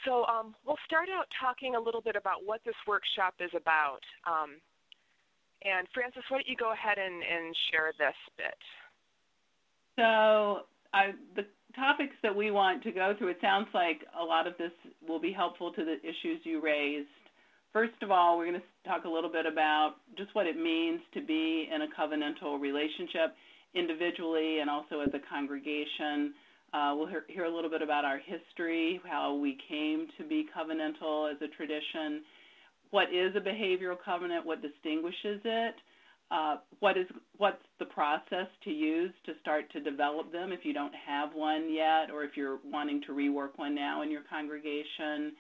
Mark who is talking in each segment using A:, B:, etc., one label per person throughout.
A: So we'll start out talking a little bit about what this workshop is about. And Frances, why don't you go ahead and share this bit?
B: So the topics that we want to go through, it sounds like a lot of this will be helpful to the issues you raised. First of all, we're going to talk a little bit about just what it means to be in a covenantal relationship individually and also as a congregation. We'll hear a little bit about our history, how we came to be covenantal as a tradition, what is a behavioral covenant, what distinguishes it, what's the process to use to start to develop them if you don't have one yet or if you're wanting to rework one now in your congregation.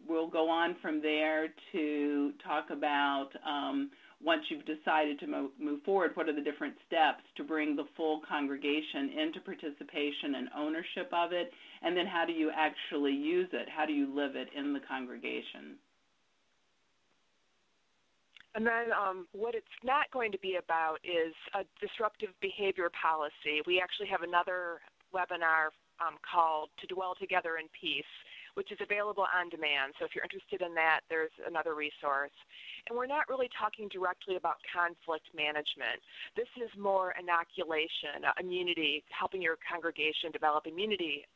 B: We'll go on from there to talk about once you've decided to move forward, what are the different steps to bring the full congregation into participation and ownership of it, and then how do you actually use it? How do you live it in the congregation?
A: And then what it's not going to be about is a disruptive behavior policy. We actually have another webinar called To Dwell Together in Peace, which is available on demand. So if you're interested in that, there's another resource. And we're not really talking directly about conflict management. This is more inoculation, immunity, helping your congregation develop immunity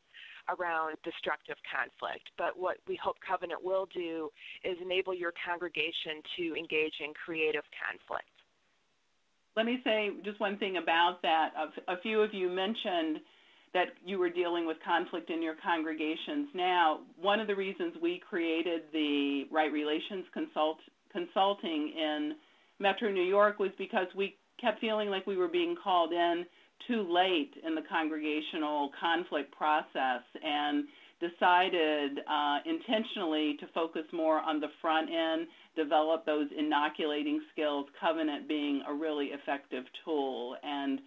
A: around destructive conflict. But what we hope Covenant will do is enable your congregation to engage in creative conflict.
B: Let me say just one thing about that. A few of you mentioned that you were dealing with conflict in your congregations. Now, one of the reasons we created the Right Relations Consulting in Metro New York was because we kept feeling like we were being called in too late in the congregational conflict process and decided intentionally to focus more on the front end, develop those inoculating skills, Covenant being a really effective tool. And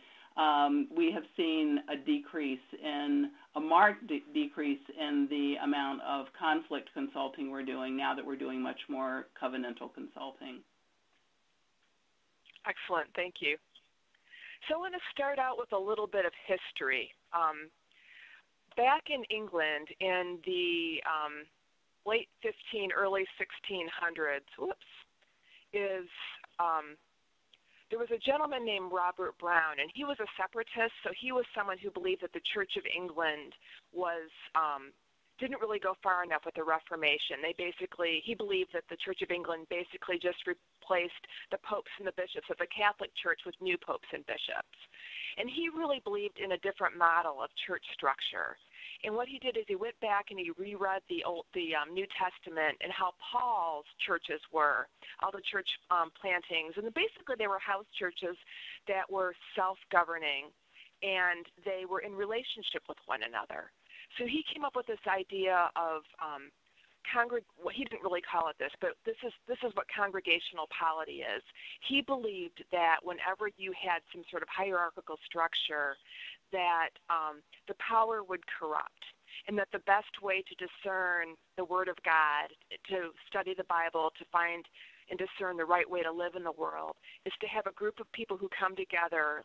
B: we have seen a marked decrease in the amount of conflict consulting we're doing now that we're doing much more covenantal consulting.
A: Excellent, thank you. So I want to start out with a little bit of history. Back in England in the late early 1600s, there was a gentleman named Robert Brown, and he was a separatist, so he was someone who believed that the Church of England didn't really go far enough with the Reformation. He believed that the Church of England basically just replaced the popes and the bishops of the Catholic Church with new popes and bishops. And he really believed in a different model of church structure. And what he did is he went back and he reread the New Testament and how Paul's churches were, all the church plantings. And basically they were house churches that were self-governing, and they were in relationship with one another. So he came up with this idea of well, he didn't really call it this, but this is what congregational polity is. He believed that whenever you had some sort of hierarchical structure, that the power would corrupt, and that the best way to discern the Word of God, to study the Bible, to find and discern the right way to live in the world, is to have a group of people who come together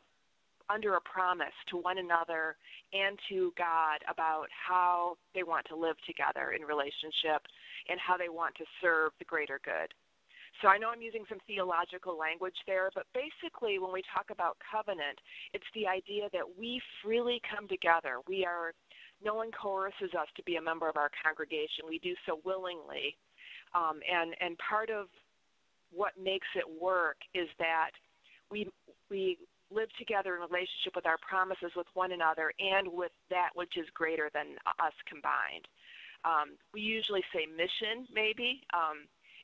A: under a promise to one another and to God about how they want to live together in relationship and how they want to serve the greater good. So I know I'm using some theological language there, but basically when we talk about covenant, it's the idea that we freely come together. No one coerces us to be a member of our congregation. We do so willingly. And part of what makes it work is that we live together in relationship with our promises with one another and with that which is greater than us combined. We usually say mission, maybe.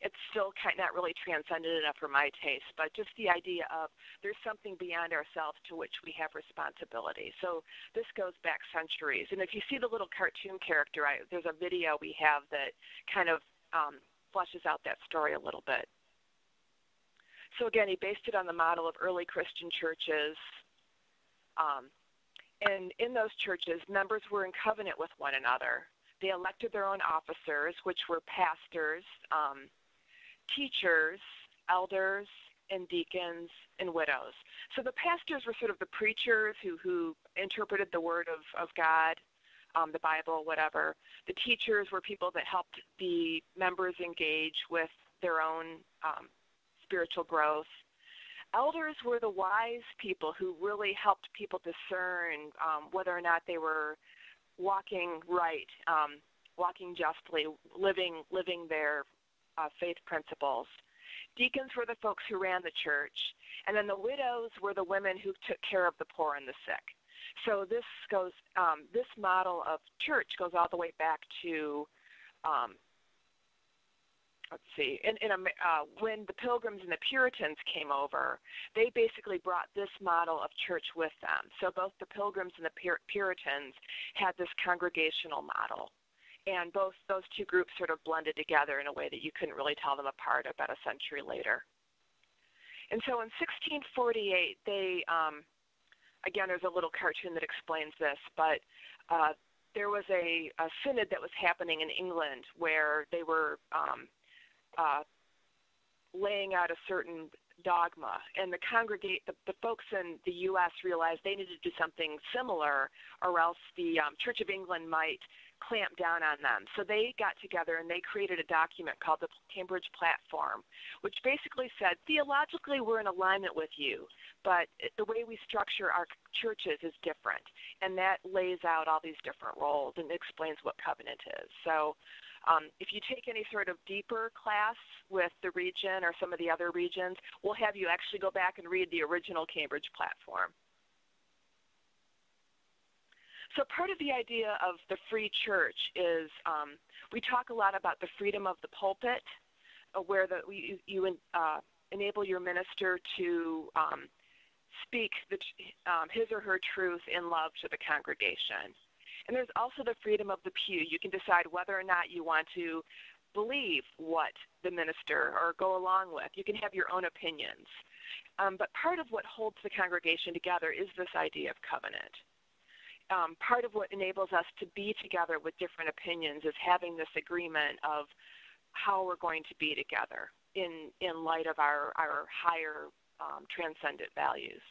A: It's still not really transcendent enough for my taste, but just the idea of there's something beyond ourselves to which we have responsibility. So this goes back centuries. And if you see the little cartoon character, there's a video we have that kind of fleshes out that story a little bit. So again, he based it on the model of early Christian churches. And in those churches, members were in covenant with one another. They elected their own officers, which were pastors, teachers, elders, and deacons, and widows. So the pastors were sort of the preachers who interpreted the word of God. the Bible, whatever. The teachers were people that helped the members engage with their own spiritual growth. Elders were the wise people who really helped people discern whether or not they were walking right, walking justly, living their faith principles. Deacons were the folks who ran the church, and then the widows were the women who took care of the poor and the sick. So this model of church goes all the way back to, when the Pilgrims and the Puritans came over, they basically brought this model of church with them. So both the Pilgrims and the Puritans had this congregational model. And both those two groups sort of blended together in a way that you couldn't really tell them apart about a century later. And so in 1648, they, again, there's a little cartoon that explains this, but there was a synod that was happening in England where they were laying out a certain dogma, and the folks in the U.S. realized they needed to do something similar, or else the Church of England might clamp down on them. So they got together and they created a document called the Cambridge Platform, which basically said, theologically we're in alignment with you, but the way we structure our churches is different. And that lays out all these different roles and explains what covenant is. So if you take any sort of deeper class with the region or some of the other regions, we'll have you actually go back and read the original Cambridge Platform. So part of the idea of the free church is we talk a lot about the freedom of the pulpit, where you enable your minister to speak his or her truth in love to the congregation. And there's also the freedom of the pew. You can decide whether or not you want to believe what the minister or go along with. You can have your own opinions. But part of what holds the congregation together is this idea of covenant. Part of what enables us to be together with different opinions is having this agreement of how we're going to be together in light of our higher transcendent values.